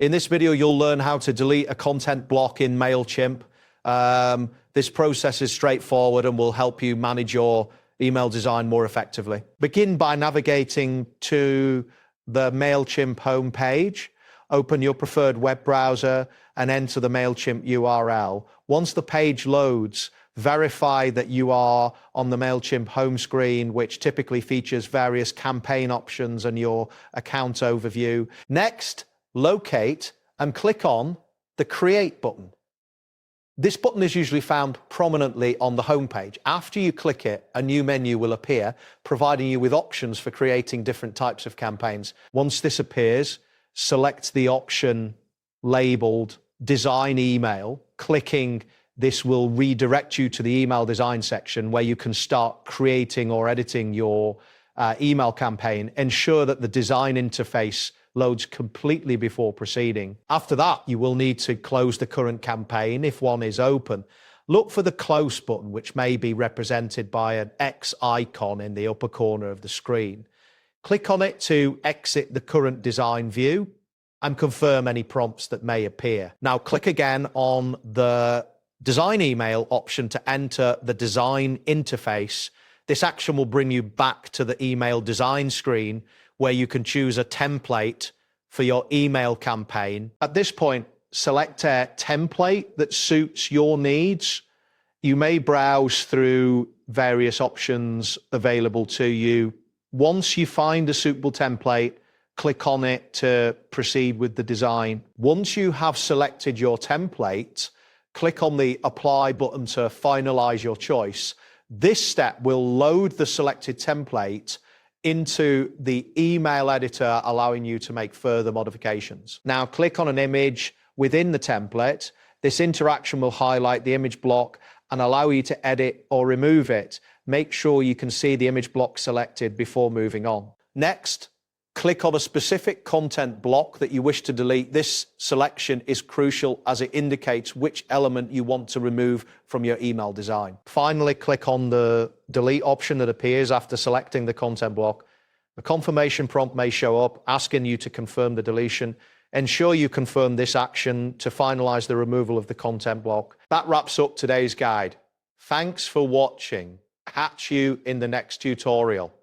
In this video, you'll learn how to delete a content block in Mailchimp. This process is straightforward and will help you manage your email design more effectively. Begin by navigating to the Mailchimp homepage. Open your preferred web browser and enter the Mailchimp URL. Once the page loads, verify that you are on the Mailchimp home screen, which typically features various campaign options and your account overview. Next, locate and click on the Create button. This button is usually found prominently on the homepage. After you click it, a new menu will appear, providing you with options for creating different types of campaigns. Once this appears, select the option labeled Design Email. Clicking this will redirect you to the email design section where you can start creating or editing your email campaign. Ensure that the design interface loads completely before proceeding. After that, you will need to close the current campaign if one is open. Look for the Close button, which may be represented by an X icon in the upper corner of the screen. Click on it to exit the current design view and confirm any prompts that may appear. Now click again on the Design Email option to enter the design interface. This action will bring you back to the email design screen where you can choose a template for your email campaign. At this point, select a template that suits your needs. You may browse through various options available to you. Once you find a suitable template, click on it to proceed with the design. Once you have selected your template, click on the Apply button to finalize your choice. This step will load the selected template into the email editor, allowing you to make further modifications. Now click on an image within the template. This interaction will highlight the image block and allow you to edit or remove it. Make sure you can see the image block selected before moving on. Next, click on a specific content block that you wish to delete. This selection is crucial as it indicates which element you want to remove from your email design. Finally, click on the delete option that appears after selecting the content block. A confirmation prompt may show up asking you to confirm the deletion. Ensure you confirm this action to finalize the removal of the content block. That wraps up today's guide. Thanks for watching. Catch you in the next tutorial.